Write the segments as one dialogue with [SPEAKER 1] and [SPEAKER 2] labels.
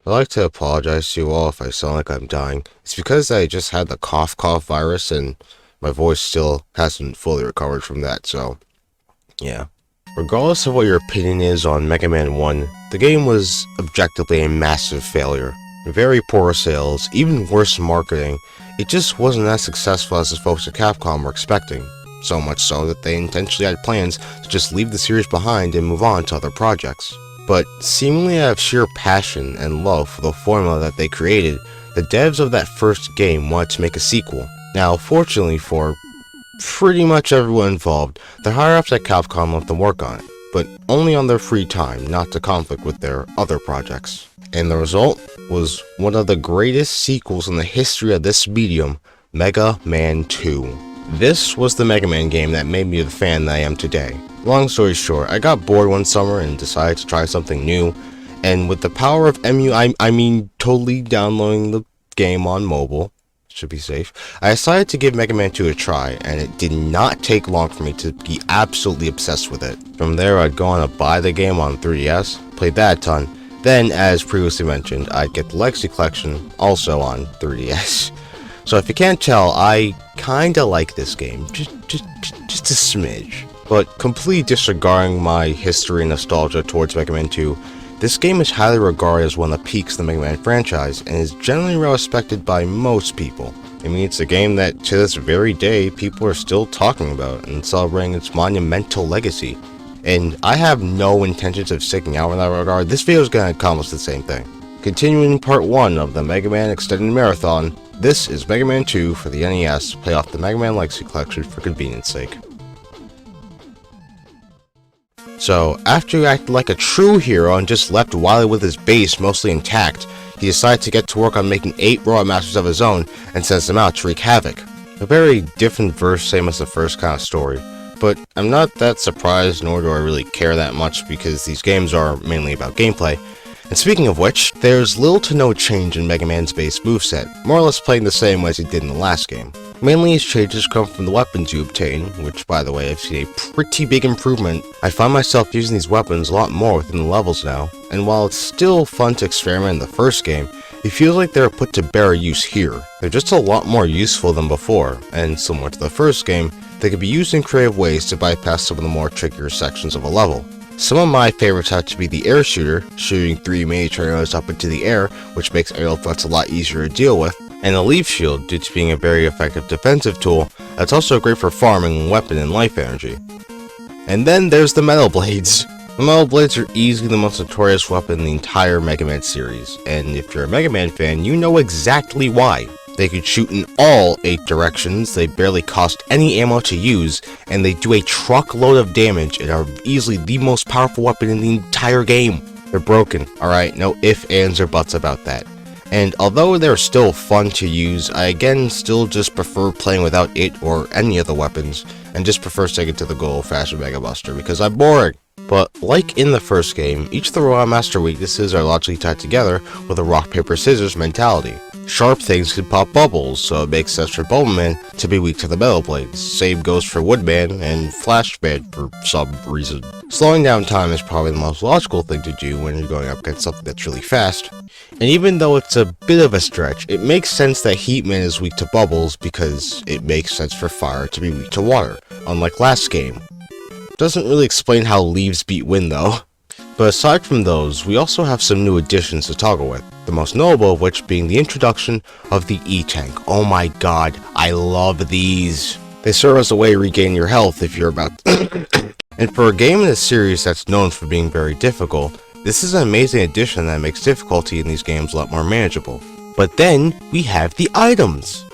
[SPEAKER 1] I'd like to apologize to you all if I sound like I'm dying. It's because I just had the cough virus and my voice still hasn't fully recovered from that, so yeah. Regardless of what your opinion is on Mega Man 1, the game was objectively a massive failure. Very poor sales, even worse marketing. It just wasn't as successful as the folks at Capcom were expecting. So much so that they intentionally had plans to just leave the series behind and move on to other projects. But seemingly out of sheer passion and love for the formula that they created, the devs of that first game wanted to make a sequel. Now, fortunately for pretty much everyone involved, the higher-ups at Capcom let them work on it, but only on their free time, not to conflict with their other projects. And the result was one of the greatest sequels in the history of this medium, Mega Man 2. This was the Mega Man game that made me the fan that I am today. Long story short, I got bored one summer and decided to try something new, and with the power of I mean totally downloading the game on mobile, should be safe, I decided to give Mega Man 2 a try, and it did not take long for me to be absolutely obsessed with it. From there, I'd go on to buy the game on 3DS, played that a ton, then, as previously mentioned, I'd get the Legacy Collection, also on 3DS. So if you can't tell, I kinda like this game, just a smidge. But completely disregarding my history and nostalgia towards Mega Man 2, this game is highly regarded as one of the peaks of the Mega Man franchise, and is generally well respected by most people. I mean, it's a game that, to this very day, people are still talking about and celebrating its monumental legacy. And I have no intentions of sticking out in that regard. This video is going to accomplish the same thing. Continuing part 1 of the Mega Man Extended Marathon, this is Mega Man 2 for the NES, play off the Mega Man Legacy Collection for convenience sake. So, after he acted like a true hero and just left Wily with his base mostly intact, he decided to get to work on making 8 Robot Masters of his own and sends them out to wreak havoc. A very different verse, same as the first kind of story. But I'm not that surprised, nor do I really care that much, because these games are mainly about gameplay. And speaking of which, there's little to no change in Mega Man's base moveset, more or less playing the same way as he did in the last game. Mainly his changes come from the weapons you obtain, which by the way I've seen a pretty big improvement. I find myself using these weapons a lot more within the levels now, and while it's still fun to experiment in the first game, it feels like they're put to better use here. They're just a lot more useful than before, and similar to the first game, they can be used in creative ways to bypass some of the more trickier sections of a level. Some of my favorites have to be the air shooter, shooting 3 miniature arrows up into the air, which makes aerial threats a lot easier to deal with, and the leaf shield, due to being a very effective defensive tool, that's also great for farming weapon and life energy. And then there's the metal blades. The metal blades are easily the most notorious weapon in the entire Mega Man series, and if you're a Mega Man fan, you know exactly why. They could shoot in all 8 directions, they barely cost any ammo to use, and they do a truckload of damage and are easily the most powerful weapon in the entire game. They're broken, alright? No ifs, ands, or buts about that. And although they're still fun to use, I again still just prefer playing without it or any of the weapons, and just prefer sticking to the good old-fashioned Mega Buster because I'm boring. But like in the first game, each of the Robot Master weaknesses are logically tied together with a rock, paper, scissors mentality. Sharp things can pop bubbles, so it makes sense for Bubbleman to be weak to the metal blades. Same goes for Woodman and Flashman for some reason. Slowing down time is probably the most logical thing to do when you're going up against something that's really fast. And even though it's a bit of a stretch, it makes sense that Heatman is weak to bubbles because it makes sense for fire to be weak to water, unlike last game. Doesn't really explain how leaves beat wind though. But aside from those, we also have some new additions to toggle with, the most notable of which being the introduction of the E-Tank. Oh my god, I love these. They serve as a way to regain your health if you're about And for a game in this series that's known for being very difficult, this is an amazing addition that makes difficulty in these games a lot more manageable. But then, we have the items!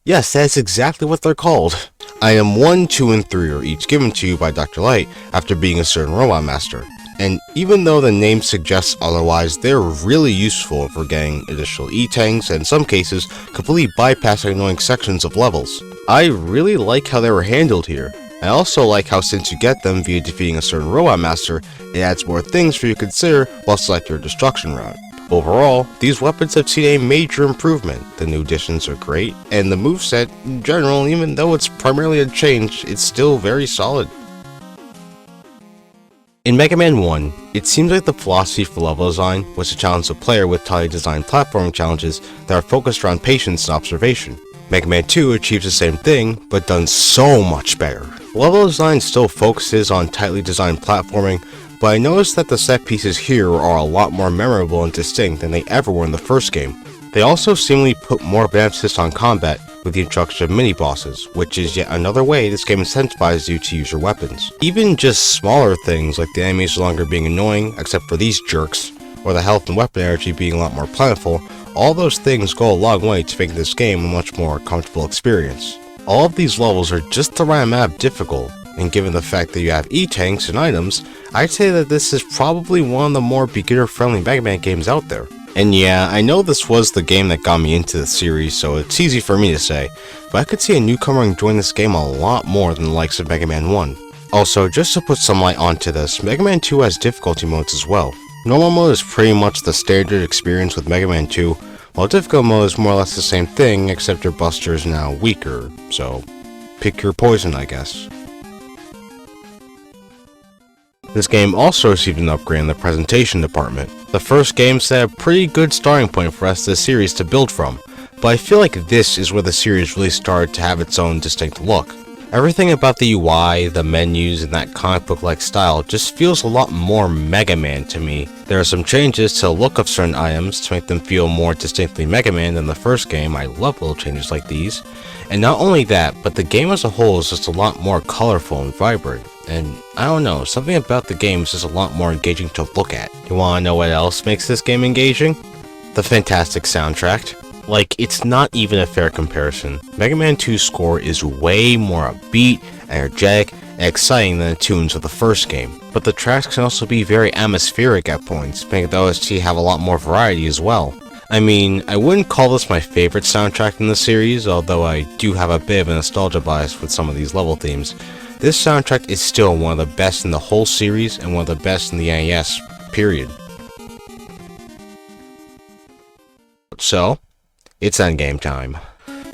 [SPEAKER 1] Yes, that's exactly what they're called. Item 1, 2, and 3 are each given to you by Dr. Light after being a certain Robot Master. And even though the name suggests otherwise, they're really useful for getting additional E-Tanks and in some cases, completely bypassing annoying sections of levels. I really like how they were handled here. I also like how since you get them via defeating a certain Robot Master, it adds more things for you to consider while selecting your destruction route. Overall, these weapons have seen a major improvement. The new additions are great, and the moveset in general, even though it's primarily unchanged, it's still very solid. In Mega Man 1, it seems like the philosophy for level design was to challenge the player with tightly designed platforming challenges that are focused around patience and observation. Mega Man 2 achieves the same thing, but done so much better. Level design still focuses on tightly designed platforming, but I noticed that the set pieces here are a lot more memorable and distinct than they ever were in the first game. They also seemingly put more of an emphasis on combat with the introduction of mini-bosses, which is yet another way this game incentivizes you to use your weapons. Even just smaller things like the enemies no longer being annoying, except for these jerks, or the health and weapon energy being a lot more plentiful, all those things go a long way to making this game a much more comfortable experience. All of these levels are just the right amount of difficult, and given the fact that you have E-tanks and items, I'd say that this is probably one of the more beginner-friendly Mega Man games out there. And yeah, I know this was the game that got me into the series, so it's easy for me to say, but I could see a newcomer enjoying this game a lot more than the likes of Mega Man 1. Also, just to put some light onto this, Mega Man 2 has difficulty modes as well. Normal mode is pretty much the standard experience with Mega Man 2, while difficult mode is more or less the same thing, except your buster is now weaker, so pick your poison, I guess. This game also received an upgrade in the presentation department. The first game set a pretty good starting point for us this series to build from, but I feel like this is where the series really started to have its own distinct look. Everything about the UI, the menus, and that comic book-like style just feels a lot more Mega Man to me. There are some changes to the look of certain items to make them feel more distinctly Mega Man than the first game. I love little changes like these. And not only that, but the game as a whole is just a lot more colorful and vibrant. And I don't know, something about the game is just a lot more engaging to look at. You wanna know what else makes this game engaging? The fantastic soundtrack. Like, it's not even a fair comparison. Mega Man 2's score is way more upbeat, energetic, and exciting than the tunes of the first game. But the tracks can also be very atmospheric at points, making the OST have a lot more variety as well. I mean, I wouldn't call this my favorite soundtrack in the series, although I do have a bit of a nostalgia bias with some of these level themes. This soundtrack is still one of the best in the whole series and one of the best in the NES, period. So, it's endgame time.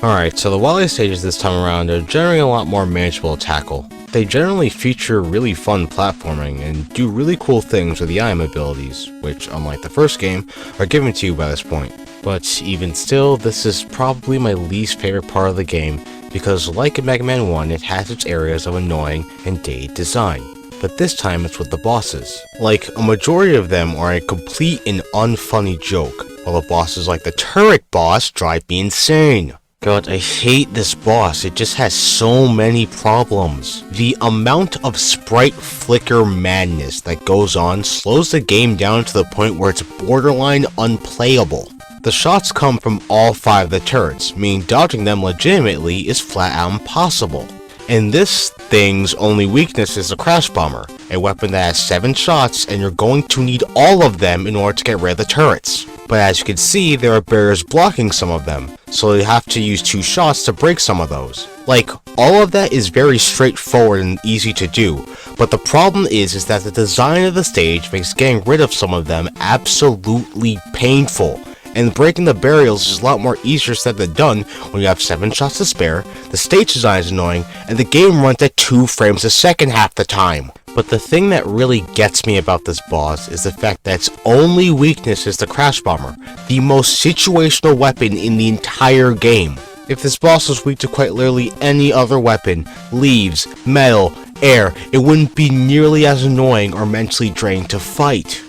[SPEAKER 1] Alright, so the Wily stages this time around are generally a lot more manageable to tackle. They generally feature really fun platforming and do really cool things with the item abilities, which, unlike the first game, are given to you by this point. But even still, this is probably my least favorite part of the game, because like in Mega Man 1, it has its areas of annoying and dated design. But this time it's with the bosses. Like, a majority of them are a complete and unfunny joke, while the bosses like the turret boss drive me insane. God, I hate this boss, it just has so many problems. The amount of sprite flicker madness that goes on slows the game down to the point where it's borderline unplayable. The shots come from all 5 of the turrets, meaning dodging them legitimately is flat out impossible. And this thing's only weakness is the Crash Bomber, a weapon that has 7 shots and you're going to need all of them in order to get rid of the turrets. But as you can see, there are barriers blocking some of them, so you have to use 2 shots to break some of those. Like, all of that is very straightforward and easy to do, but the problem is that the design of the stage makes getting rid of some of them absolutely painful. And breaking the barriers is a lot more easier said than done when you have 7 shots to spare, the stage design is annoying, and the game runs at 2 frames a second half the time. But the thing that really gets me about this boss is the fact that its only weakness is the Crash Bomber, the most situational weapon in the entire game. If this boss was weak to quite literally any other weapon, leaves, metal, air, it wouldn't be nearly as annoying or mentally draining to fight.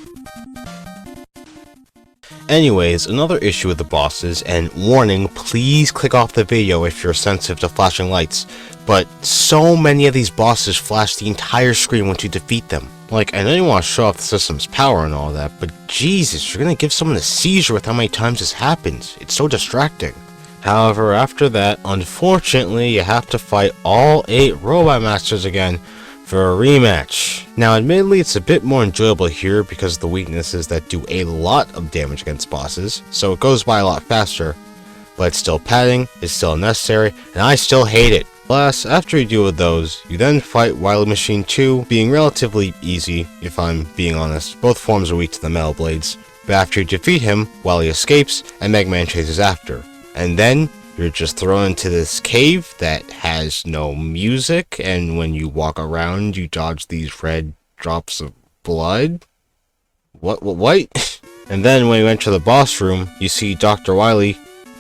[SPEAKER 1] Anyways, another issue with the bosses, and warning, please click off the video if you're sensitive to flashing lights, but so many of these bosses flash the entire screen once you defeat them. Like, I know you want to show off the system's power and all that, but Jesus, you're gonna give someone a seizure with how many times this happens. It's so distracting. However, after that, unfortunately, you have to fight all 8 Robot Masters again for a rematch. Now, admittedly, it's a bit more enjoyable here because of the weaknesses that do a lot of damage against bosses, so it goes by a lot faster, but it's still padding, it's still unnecessary, and I still hate it. Plus, after you deal with those, you then fight Wily Machine 2, being relatively easy, if I'm being honest. Both forms are weak to the metal blades, but after you defeat him, Wily escapes, and Mega Man chases after. And then, you're just thrown into this cave that has no music, and when you walk around, you dodge these red drops of blood? What? And then when you enter the boss room, you see Dr. Wily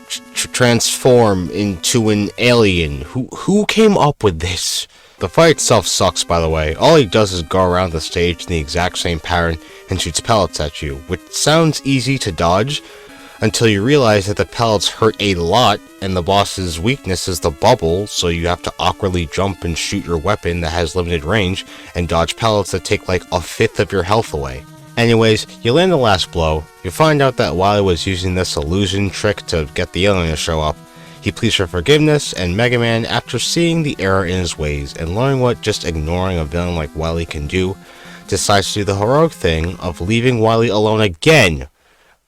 [SPEAKER 1] transform into an alien. Who came up with this? The fight itself sucks, by the way. All he does is go around the stage in the exact same pattern and shoots pellets at you, which sounds easy to dodge until you realize that the pellets hurt a lot and the boss's weakness is the bubble, so you have to awkwardly jump and shoot your weapon that has limited range and dodge pellets that take like a fifth of your health away. Anyways, you land the last blow. You find out that Wily was using this illusion trick to get the alien to show up. He pleads for forgiveness, and Mega Man, after seeing the error in his ways and learning what just ignoring a villain like Wily can do, decides to do the heroic thing of leaving Wily alone again.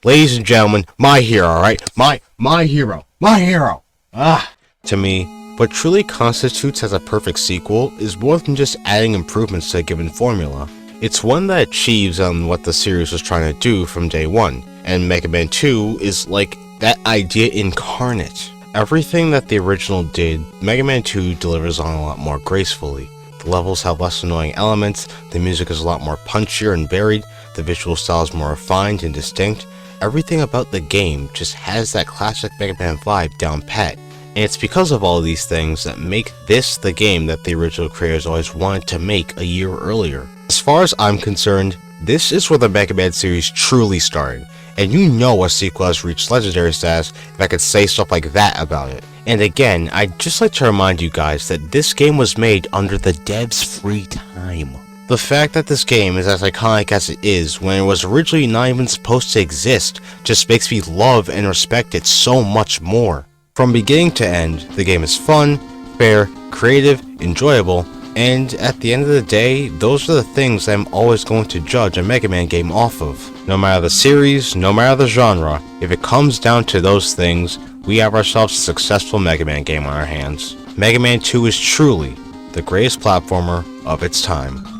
[SPEAKER 1] Ladies and gentlemen, my hero, alright? My hero. My hero! To me, what truly constitutes as a perfect sequel is more than just adding improvements to a given formula. It's one that achieves on what the series was trying to do from day one, and Mega Man 2 is like that idea incarnate. Everything that the original did, Mega Man 2 delivers on a lot more gracefully. The levels have less annoying elements, the music is a lot more punchier and varied, the visual style is more refined and distinct. Everything about the game just has that classic Mega Man vibe down pat. And it's because of all of these things that make this the game that the original creators always wanted to make a year earlier. As far as I'm concerned, this is where the Mega Man series truly started, and you know a sequel has reached legendary status if I could say stuff like that about it. And again, I'd just like to remind you guys that this game was made under the devs' free time. The fact that this game is as iconic as it is when it was originally not even supposed to exist just makes me love and respect it so much more. From beginning to end, the game is fun, fair, creative, enjoyable, and at the end of the day, those are the things I'm always going to judge a Mega Man game off of. No matter the series, no matter the genre, if it comes down to those things, we have ourselves a successful Mega Man game on our hands. Mega Man 2 is truly the greatest platformer of its time.